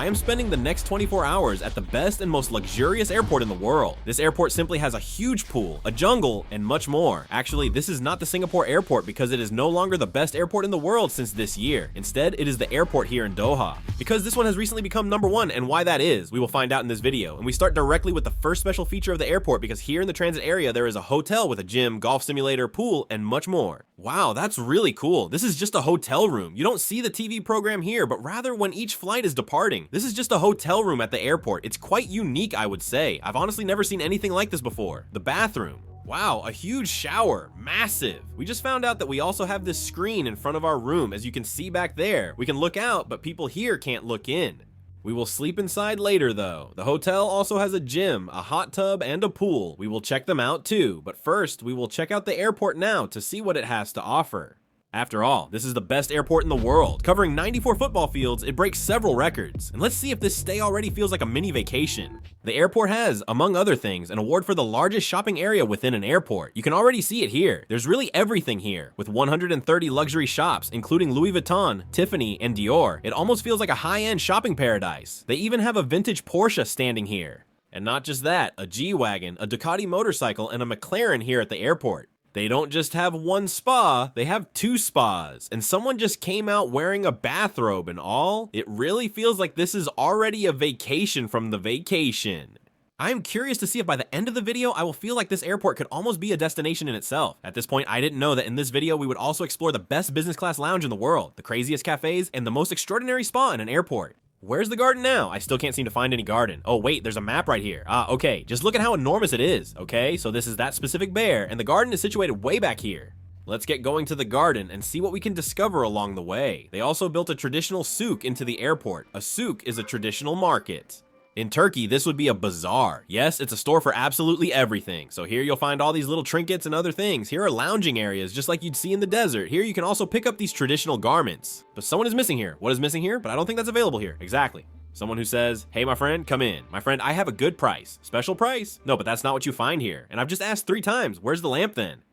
I am spending the next 24 hours at the best and most luxurious airport in the world. This airport simply has a huge pool, a jungle, and much more. Actually, this is not the Singapore airport because it is no longer the best airport in the world since this year. Instead, it is the airport here in Doha. Because this one has recently become #1, and why that is, we will find out in this video. And we start directly with the first special feature of the airport because here in the transit area there is a hotel with a gym, golf simulator, pool, and much more. Wow, that's really cool. This is just a hotel room. You don't see the TV program here, but rather when each flight is departing. This is just a hotel room at the airport. It's quite unique, I would say. I've honestly never seen anything like this before. The bathroom. Wow, a huge shower, massive. We just found out that we also have this screen in front of our room. As you can see back there, we can look out, but people here can't look in. We will sleep inside later though. The hotel also has a gym, a hot tub, and a pool. We will check them out too, but first we will check out the airport now to see what it has to offer. After all, this is the best airport in the world. Covering 94 football fields, it breaks several records. And let's see if this stay already feels like a mini vacation. The airport has, among other things, an award for the largest shopping area within an airport. You can already see it here. There's really everything here. With 130 luxury shops, including Louis Vuitton, Tiffany, and Dior, it almost feels like a high-end shopping paradise. They even have a vintage Porsche standing here. And not just that, a G-Wagon, a Ducati motorcycle, and a McLaren here at the airport. They don't just have one spa, they have 2 spas, and someone just came out wearing a bathrobe and all. It really feels like this is already a vacation from the vacation. I am curious to see if by the end of the video, I will feel like this airport could almost be a destination in itself. At this point, I didn't know that in this video, we would also explore the best business class lounge in the world, the craziest cafes, and the most extraordinary spa in an airport. Where's the garden now? I still can't seem to find any garden. Oh wait, there's a map right here. Okay, just look at how enormous it is, okay? So this is that specific bear, and the garden is situated way back here. Let's get going to the garden and see what we can discover along the way. They also built a traditional souk into the airport. A souk is a traditional market. In Turkey, this would be a bazaar. Yes, it's a store for absolutely everything. So here you'll find all these little trinkets and other things. Here are lounging areas, just like you'd see in the desert. Here you can also pick up these traditional garments. But someone is missing here. What is missing here? But I don't think that's available here. Exactly. Someone who says, hey, my friend, come in. My friend, I have a good price. Special price? No, but that's not what you find here. And I've just asked 3 times. Where's the lamp then?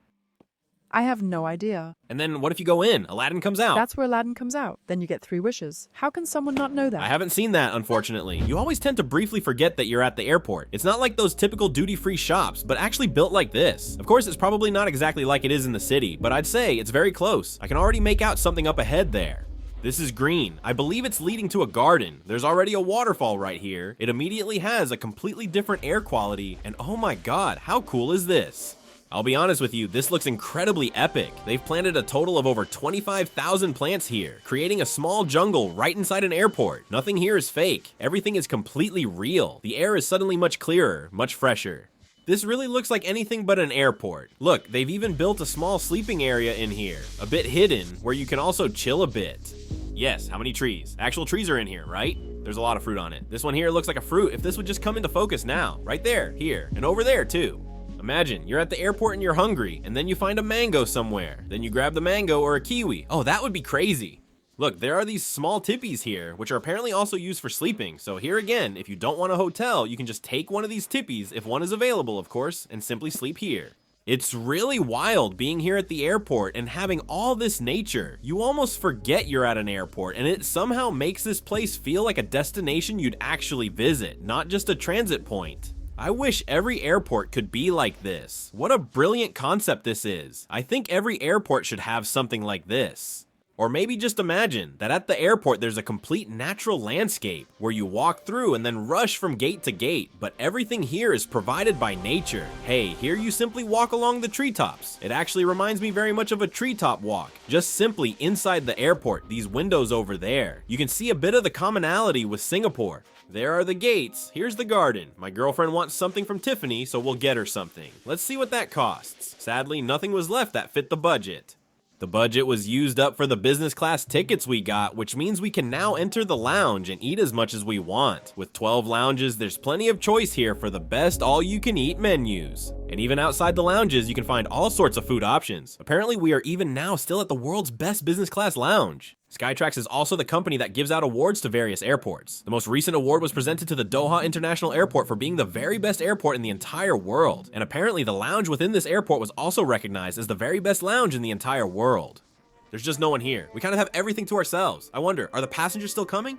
I have no idea. And then what if you go in? Aladdin comes out. That's where Aladdin comes out. Then you get 3 wishes. How can someone not know that? I haven't seen that, unfortunately. You always tend to briefly forget that you're at the airport. It's not like those typical duty-free shops, but actually built like this. Of course, it's probably not exactly like it is in the city, but I'd say it's very close. I can already make out something up ahead there. This is green. I believe it's leading to a garden. There's already a waterfall right here. It immediately has a completely different air quality, and oh my god, how cool is this? I'll be honest with you, this looks incredibly epic. They've planted a total of over 25,000 plants here, creating a small jungle right inside an airport. Nothing here is fake. Everything is completely real. The air is suddenly much clearer, much fresher. This really looks like anything but an airport. Look, they've even built a small sleeping area in here, a bit hidden, where you can also chill a bit. Yes, how many trees? Actual trees are in here, right? There's a lot of fruit on it. This one here looks like a fruit. If this would just come into focus now, right there, here, and over there too. Imagine, you're at the airport and you're hungry, and then you find a mango somewhere. Then you grab the mango or a kiwi. Oh, that would be crazy. Look, there are these small tippies here, which are apparently also used for sleeping. So here again, if you don't want a hotel, you can just take one of these tippies, if one is available, of course, and simply sleep here. It's really wild being here at the airport and having all this nature. You almost forget you're at an airport, and it somehow makes this place feel like a destination you'd actually visit, not just a transit point. I wish every airport could be like this. What a brilliant concept this is. I think every airport should have something like this. Or maybe just imagine that at the airport there's a complete natural landscape where you walk through and then rush from gate to gate, but everything here is provided by nature. Hey, here you simply walk along the treetops. It actually reminds me very much of a treetop walk, just simply inside the airport, these windows over there. You can see a bit of the commonality with Singapore. There are the gates, here's the garden. My girlfriend wants something from Tiffany, so we'll get her something. Let's see what that costs. Sadly, nothing was left that fit the budget. The budget was used up for the business class tickets we got, which means we can now enter the lounge and eat as much as we want. With 12 lounges, there's plenty of choice here for the best all-you-can-eat menus. And even outside the lounges, you can find all sorts of food options. Apparently, we are even now still at the world's best business class lounge. Skytrax is also the company that gives out awards to various airports. The most recent award was presented to the Doha International Airport for being the very best airport in the entire world. And apparently the lounge within this airport was also recognized as the very best lounge in the entire world. There's just no one here. We kind of have everything to ourselves. I wonder, are the passengers still coming?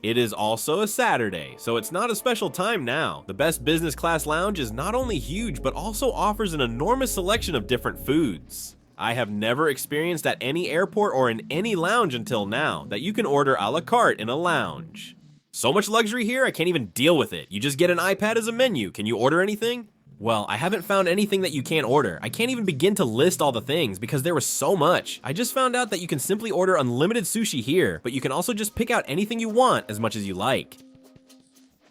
It is also a Saturday, so it's not a special time now. The best business class lounge is not only huge, but also offers an enormous selection of different foods. I have never experienced at any airport or in any lounge until now that you can order a la carte in a lounge. So much luxury here, I can't even deal with it. You just get an iPad as a menu. Can you order anything? Well, I haven't found anything that you can't order. I can't even begin to list all the things because there was so much. I just found out that you can simply order unlimited sushi here, but you can also just pick out anything you want as much as you like.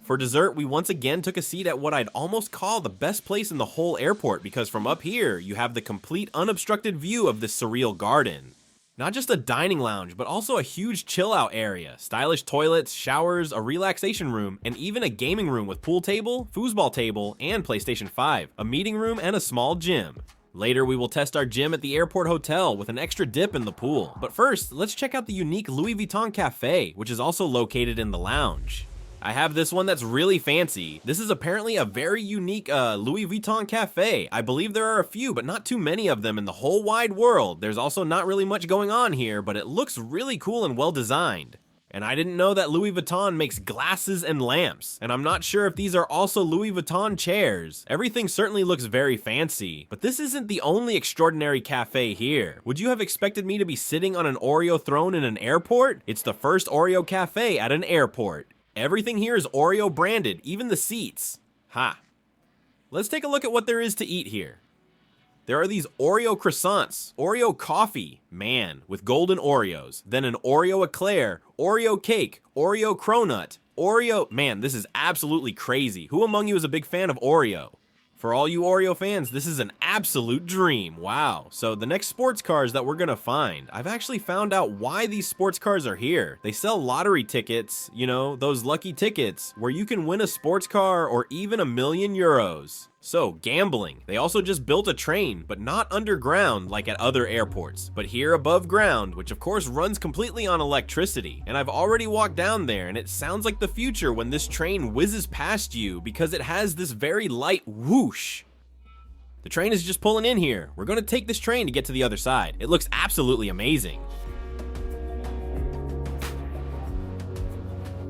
For dessert, we once again took a seat at what I'd almost call the best place in the whole airport because from up here, you have the complete unobstructed view of this surreal garden. Not just a dining lounge, but also a huge chill out area, stylish toilets, showers, a relaxation room, and even a gaming room with pool table, foosball table, and PlayStation 5, a meeting room, and a small gym. Later, we will test our gym at the airport hotel with an extra dip in the pool. But first, let's check out the unique Louis Vuitton Cafe, which is also located in the lounge. I have this one that's really fancy. This is apparently a very unique Louis Vuitton cafe. I believe there are a few, but not too many of them in the whole wide world. There's also not really much going on here, but it looks really cool and well designed. And I didn't know that Louis Vuitton makes glasses and lamps, and I'm not sure if these are also Louis Vuitton chairs. Everything certainly looks very fancy, but this isn't the only extraordinary cafe here. Would you have expected me to be sitting on an Oreo throne in an airport? It's the first Oreo Cafe at an airport. Everything here is Oreo branded, even the seats. Ha. Let's take a look at what there is to eat here. There are these Oreo croissants, Oreo coffee, man, with golden Oreos, then an Oreo eclair, Oreo cake, Oreo cronut, Oreo, man, this is absolutely crazy. Who among you is a big fan of Oreo? For all you Oreo fans, this is an absolute dream. Wow. So the next sports cars that we're gonna find, I've actually found out why these sports cars are here. They sell lottery tickets, you know, those lucky tickets, where you can win a sports car or even €1,000,000. So, gambling. They also just built a train, but not underground like at other airports, but here above ground, which of course runs completely on electricity. And I've already walked down there, and it sounds like the future when this train whizzes past you because it has this very light whoosh. The train is just pulling in here. We're gonna take this train to get to the other side. It looks absolutely amazing.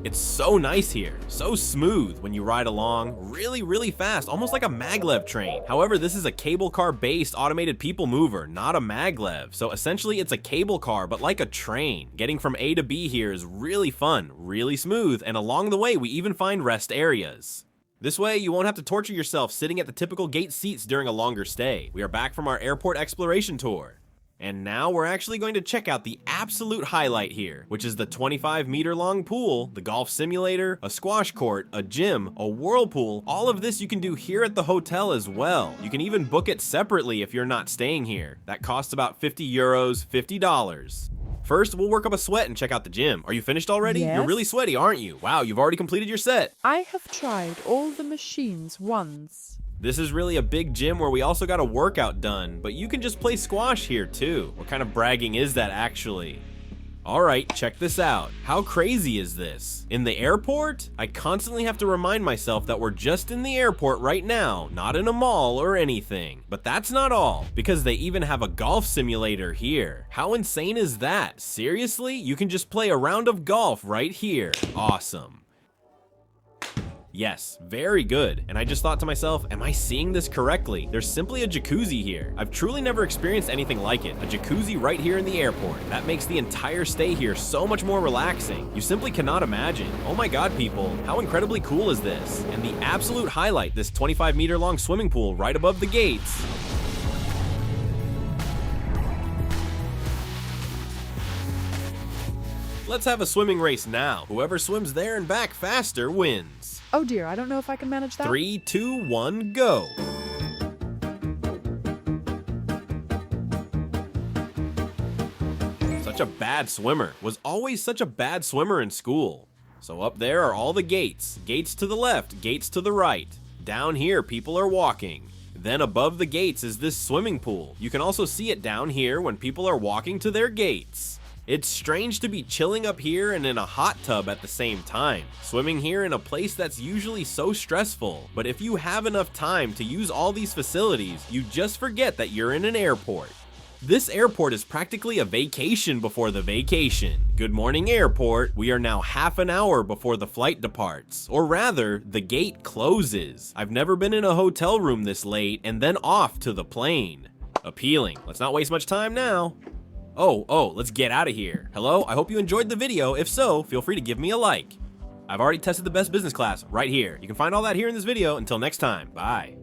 It's so nice here, so smooth when you ride along, really fast, almost like a maglev train. However, this is a cable car based automated people mover, not a maglev. So essentially it's a cable car, but like a train. Getting from A to B here is really fun, really smooth, and along the way we even find rest areas. This way, you won't have to torture yourself sitting at the typical gate seats during a longer stay. We are back from our airport exploration tour. And now we're actually going to check out the absolute highlight here, which is the 25-meter long pool, the golf simulator, a squash court, a gym, a whirlpool. All of this you can do here at the hotel as well. You can even book it separately if you're not staying here. That costs about €50, $50. First, we'll work up a sweat and check out the gym. Are you finished already? Yes. You're really sweaty, aren't you? Wow, you've already completed your set. I have tried all the machines once. This is really a big gym where we also got a workout done, but you can just play squash here too. What kind of bragging is that actually? Alright, check this out. How crazy is this? In the airport? I constantly have to remind myself that we're just in the airport right now, not in a mall or anything. But that's not all, because they even have a golf simulator here. How insane is that? Seriously? You can just play a round of golf right here. Awesome. Yes, very good. And I just thought to myself, am I seeing this correctly? There's simply a jacuzzi here. I've truly never experienced anything like it. A jacuzzi right here in the airport. That makes the entire stay here so much more relaxing. You simply cannot imagine. Oh my god, people, how incredibly cool is this? And the absolute highlight, this 25-meter long swimming pool right above the gates. Let's have a swimming race now. Whoever swims there and back faster wins. Oh dear, I don't know if I can manage that. 3, 2, 1, go. Such a bad swimmer. Was always such a bad swimmer in school. So up there are all the gates. Gates to the left, gates to the right. Down here, people are walking. Then above the gates is this swimming pool. You can also see it down here when people are walking to their gates. It's strange to be chilling up here and in a hot tub at the same time. Swimming here in a place that's usually so stressful. But if you have enough time to use all these facilities, you just forget that you're in an airport. This airport is practically a vacation before the vacation. Good morning, airport. We are now half an hour before the flight departs. Or rather, the gate closes. I've never been in a hotel room this late and then off to the plane. Appealing. Let's not waste much time now. Oh, let's get out of here. Hello, I hope you enjoyed the video. If so, feel free to give me a like. I've already tested the best business class right here. You can find all that here in this video. Until next time, bye.